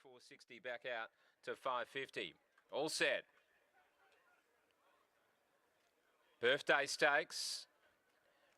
460 back out to 550. All set. Birthday Stakes.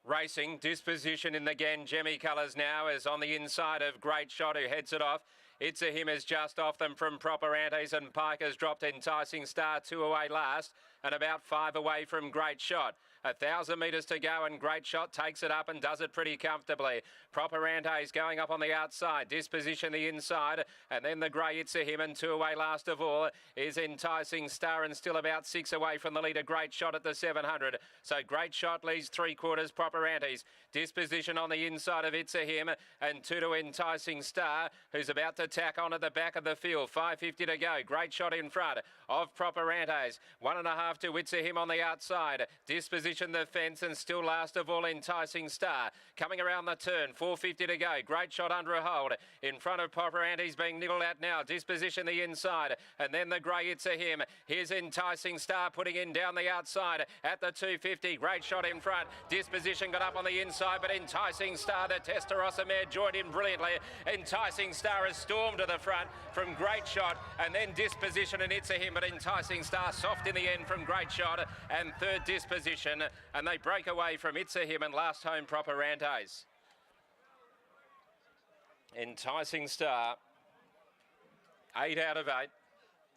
Racing, disposition in the Gangemi colours now is on the inside of Great Shot, who heads it off. It's a Him is just off them from Proper Antes, and Pike has dropped Enticing Star 2 away last and about 5 away from Great Shot. 1,000 metres to go, and Great Shot takes it up and does it pretty comfortably. Proper Antes going up on the outside, disposition the inside, and then the grey It's a Him, and 2 away last of all is Enticing Star, and still about 6 away from the leader Great Shot at the 700. So Great Shot leads 3/4, Proper Antes. Disposition on the inside of It's a Him, and 2 to Enticing Star, who's about to tack on at the back of the field. 550 to go. Great Shot in front of Proper Antes. 1.5 to It's a Him on the outside. Disposition the fence, and still last of all Enticing Star. Coming around the turn. 450 to go. Great Shot under a hold. In front of Proper Antes being niggled out now. Disposition the inside, and then the grey It's a Him. Here's Enticing Star putting in down the outside at the 250. Great Shot in front. Disposition got up on the inside, but Enticing Star, the Testarossa mare, joined in brilliantly. Enticing Star has stormed to the front from Great Shot, and then Disposition and It's a Him, but Enticing Star soft in the end from Great Shot, and third Disposition, and they break away from It's a Him and last home Proper Antes. Enticing Star, 8 out of 8,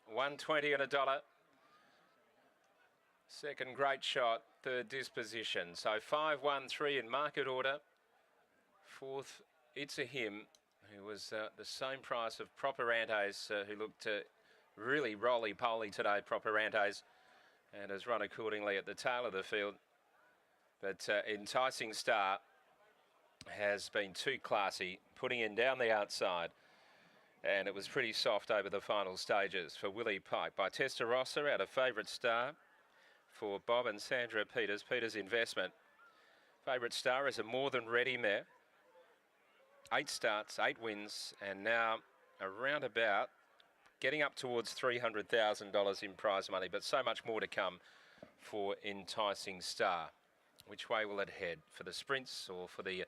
120 and $1. Second Great Shot, third Disposition. So 5, 1, 3 in market order. Fourth, It's a Him, who was the same price of Proper Antes, who looked really roly-poly today, Proper Antes, and has run accordingly at the tail of the field. But Enticing Star has been too classy, putting in down the outside, and it was pretty soft over the final stages for Willie Pike. By Testarossa out of Favourite Star for Bob and Sandra Peters, Peters Investment. Favourite Star is a more than ready mare. 8 starts, 8 wins, and now around about getting up towards $300,000 in prize money, but so much more to come for Enticing Star. Which way will it head? For the sprints or for the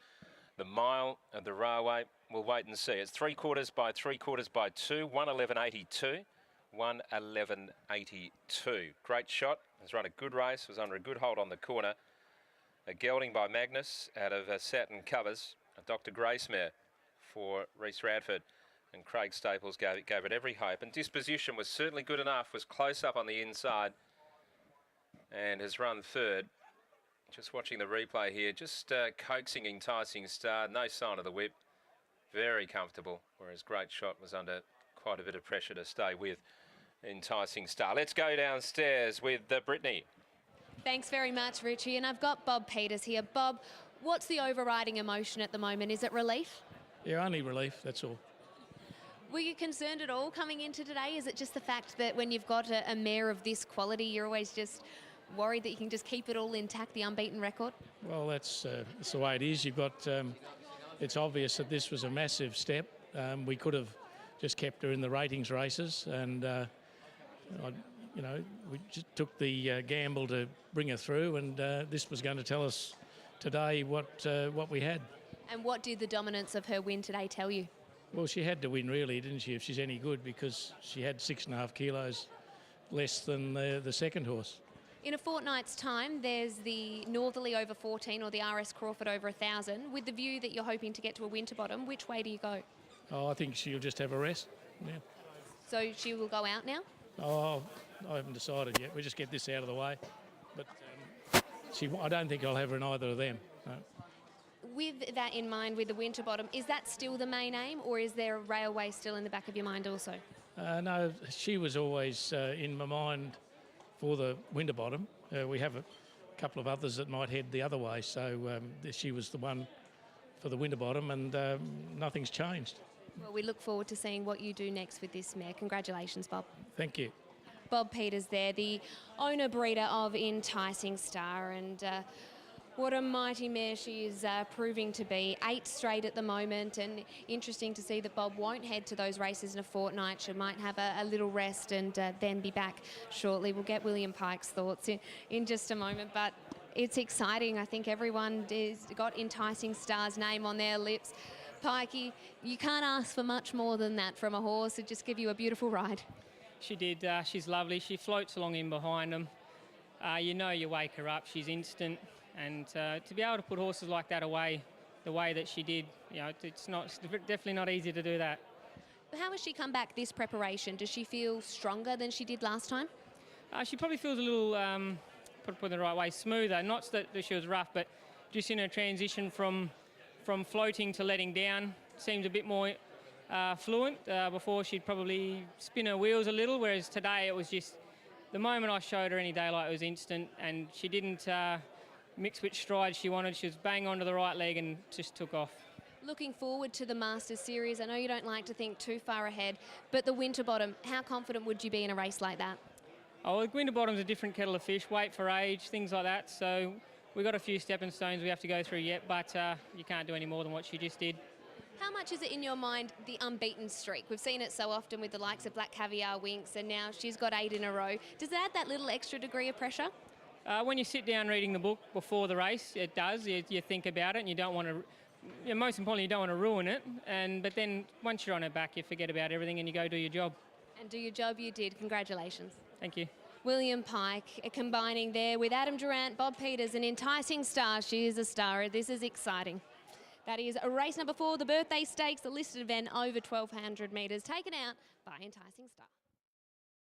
mile of the railway? We'll wait and see. It's 3/4 by 3/4 by 2, 1:11.82, 1:11.82. Great Shot has run a good race, was under a good hold on the corner. A gelding by Magnus out of Satin Covers, a Dr. Grace mare for Reese Radford, and Craig Staples gave it every hope. And Disposition was certainly good enough, was close up on the inside, and has run third. Just watching the replay here, just coaxing Enticing Star, no sign of the whip. Very comfortable, whereas Great Shot was under quite a bit of pressure to stay with Enticing Star. Let's go downstairs with Brittany. Thanks very much, Richie. And I've got Bob Peters here. Bob, what's the overriding emotion at the moment? Is it relief? Yeah, only relief, that's all. Were you concerned at all coming into today? Is it just the fact that when you've got a mare of this quality, you're always just worried that you can just keep it all intact, the unbeaten record? Well, that's the way it is. You've got, it's obvious that this was a massive step. We could have just kept her in the ratings races, and we just took the gamble to bring her through, and this was going to tell us today what we had. And what did the dominance of her win today tell you? Well, she had to win, really, didn't she, if she's any good, because she had 6.5 kilos less than the second horse. In a fortnight's time, there's the Northerly over 14 or the RS Crawford over 1,000. With the view that you're hoping to get to a Winterbottom, which way do you go? Oh, I think she'll just have a rest, yeah. So she will go out now? Oh, I haven't decided yet. We just get this out of the way. But I don't think I'll have her in either of them. No. With that in mind, with the Winterbottom, is that still the main aim, or is there a railway still in the back of your mind also? No, she was always in my mind for the Winterbottom. We have a couple of others that might head the other way, so she was the one for the Winterbottom, and nothing's changed. Well, we look forward to seeing what you do next with this mare. Congratulations, Bob. Thank you. Bob Peters there, the owner-breeder of Enticing Star, and what a mighty mare she is proving to be. 8 straight at the moment, and interesting to see that Bob won't head to those races in a fortnight. She might have a little rest and then be back shortly. We'll get William Pike's thoughts in just a moment, but it's exciting. I think everyone has got Enticing Star's name on their lips. Pikey, you can't ask for much more than that from a horse to just give you a beautiful ride. She did. She's lovely. She floats along in behind them. You know, you wake her up. She's instant, and to be able to put horses like that away the way that she did, you know, it's definitely not easy to do that. How has she come back this preparation? Does she feel stronger than she did last time? She probably feels a little, put it the right way, smoother. Not that she was rough, but just in her transition from floating to letting down, seems a bit more fluent. Before she'd probably spin her wheels a little, whereas today it was just the moment I showed her any daylight, it was instant, and she didn't mix which stride she wanted. She was bang onto the right leg and just took off. Looking forward to the Masters Series. I know you don't like to think too far ahead, but the Winterbottom, how confident would you be in a race like that? Oh, well, Winterbottom's a different kettle of fish, weight for age, things like that. So we've got a few stepping stones we have to go through yet, but you can't do any more than what she just did. How much is it in your mind, the unbeaten streak? We've seen it so often with the likes of Black Caviar, Winks, and now she's got 8 in a row. Does it add that little extra degree of pressure? When you sit down reading the book before the race, it does. You think about it, and you don't want to. Most importantly, you don't want to ruin it. But then once you're on her back, you forget about everything and you go do your job. And do your job you did. Congratulations. Thank you. William Pike combining there with Adam Durant, Bob Peters, an enticing star. She is a star. This is exciting. That is race number 4, the Birthday Stakes, the listed event over 1,200 metres, taken out by Enticing Star.